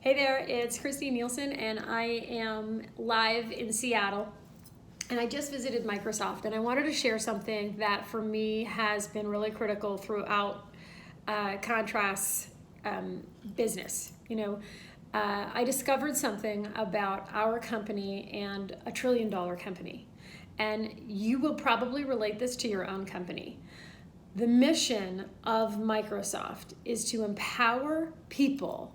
Hey there, it's Christy Nielsen, and I am live in Seattle. And I just visited Microsoft, and I wanted to share something that for me has been really critical throughout Contrast's business. I discovered something about our company and a $1 trillion company. And you will probably relate this to your own company. The mission of Microsoft is to empower people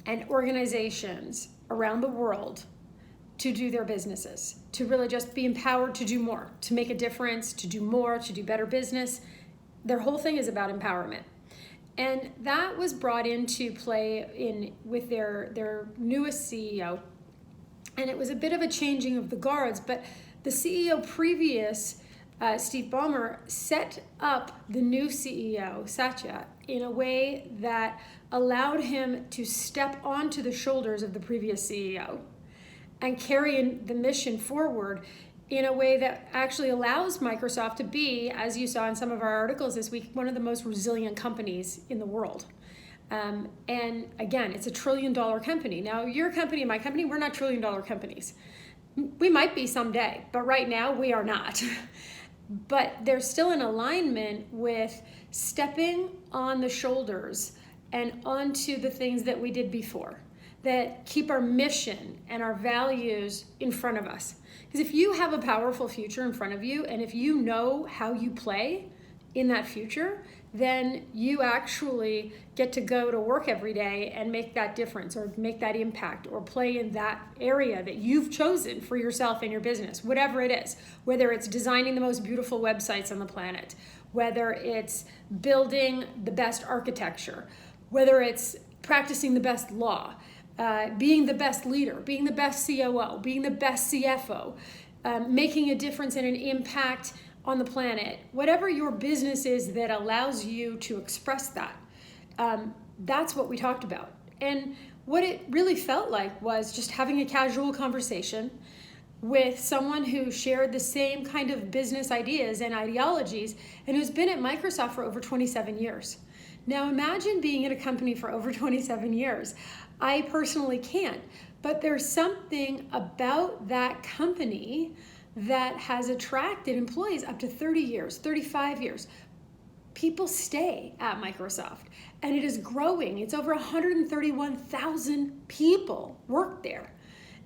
and organizations around the world to do their businesses, to really just be empowered to do more, to make a difference, to do more, to do better business. Their whole thing is about empowerment. And that was brought into play with their newest CEO. And it was a bit of a changing of the guards, but the CEO previous, Steve Ballmer, set up the new CEO, Satya, in a way that allowed him to step onto the shoulders of the previous CEO and carry the mission forward in a way that actually allows Microsoft to be, as you saw in some of our articles this week, one of the most resilient companies in the world. And again, it's a $1 trillion company. Now, your company and my company, we're not $1 trillion companies. We might be someday, but right now we are not. But there's still an alignment with stepping on the shoulders and onto the things that we did before, that keep our mission and our values in front of us. Because if you have a powerful future in front of you, and if you know how you play in that future, then you actually get to go to work every day and make that difference or make that impact or play in that area that you've chosen for yourself and your business, whatever it is, whether it's designing the most beautiful websites on the planet, whether it's building the best architecture, whether it's practicing the best law, being the best leader, being the best COO, being the best CFO, making a difference and an impact on the planet, whatever your business is that allows you to express that, that's what we talked about. And what it really felt like was just having a casual conversation with someone who shared the same kind of business ideas and ideologies and who's been at Microsoft for over 27 years. Now imagine being in a company for over 27 years. I personally can't, but there's something about that company that has attracted employees up to 30 years, 35 years. People stay at Microsoft, and it is growing. It's over 131,000 people work there.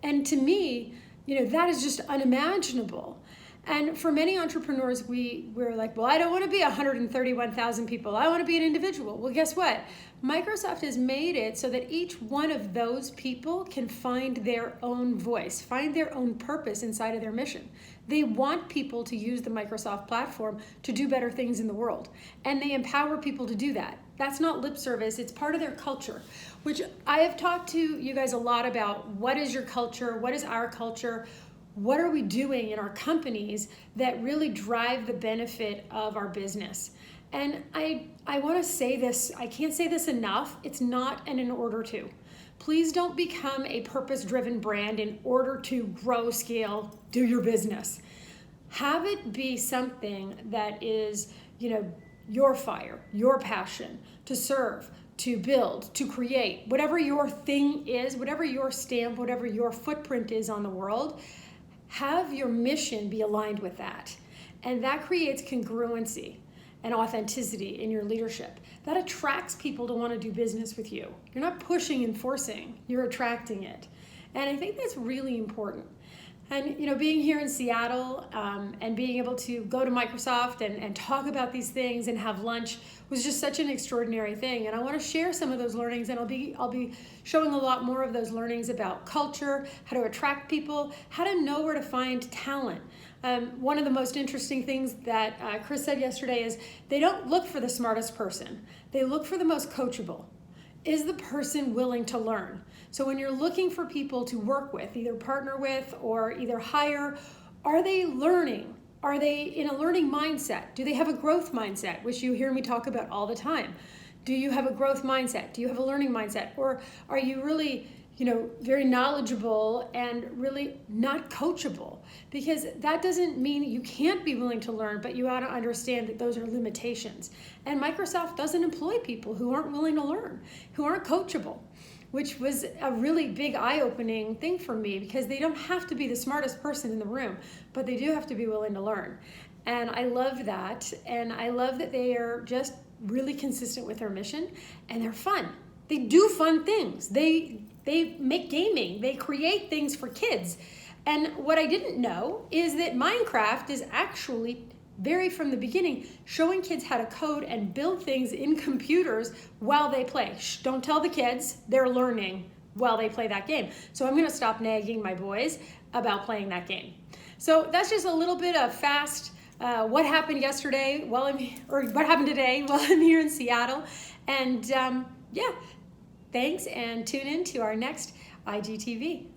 And to me, that is just unimaginable. And for many entrepreneurs, we're like, well, I don't want to be 131,000 people. I want to be an individual. Well, guess what? Microsoft has made it so that each one of those people can find their own voice, find their own purpose inside of their mission. They want people to use the Microsoft platform to do better things in the world. And they empower people to do that. That's not lip service. It's part of their culture, which I have talked to you guys a lot about. What is your culture? What is our culture? What are we doing in our companies that really drive the benefit of our business? And I want to say this, I can't say this enough, it's not an in order to. Please don't become a purpose-driven brand in order to grow, scale, do your business. Have it be something that is, your fire, your passion to serve, to build, to create, whatever your thing is, whatever your stamp, whatever your footprint is on the world. Have your mission be aligned with that. And that creates congruency and authenticity in your leadership. That attracts people to want to do business with you. You're not pushing and forcing, you're attracting it. And I think that's really important. And being here in Seattle and being able to go to Microsoft and talk about these things and have lunch was just such an extraordinary thing. And I want to share some of those learnings, and I'll be showing a lot more of those learnings about culture, how to attract people, how to know where to find talent. One of the most interesting things that Chris said yesterday is they don't look for the smartest person. They look for the most coachable. Is the person willing to learn? So when you're looking for people to work with, either partner with or either hire, are they learning? Are they in a learning mindset? Do they have a growth mindset, which you hear me talk about all the time? Do you have a growth mindset? Do you have a learning mindset? Or are you really, very knowledgeable and really not coachable, because that doesn't mean you can't be willing to learn, but you ought to understand that those are limitations. And Microsoft doesn't employ people who aren't willing to learn, who aren't coachable, which was a really big eye-opening thing for me, because they don't have to be the smartest person in the room, but they do have to be willing to learn. And I love that. And I love that they are just really consistent with their mission, and they're fun. They do fun things. They make gaming. They create things for kids. And what I didn't know is that Minecraft is actually from the beginning, showing kids how to code and build things in computers while they play. Shh, don't tell the kids. They're learning while they play that game. So I'm going to stop nagging my boys about playing that game. So that's just a little bit of fast what happened yesterday what happened today while I'm here in Seattle. And yeah, thanks, and tune in to our next IGTV.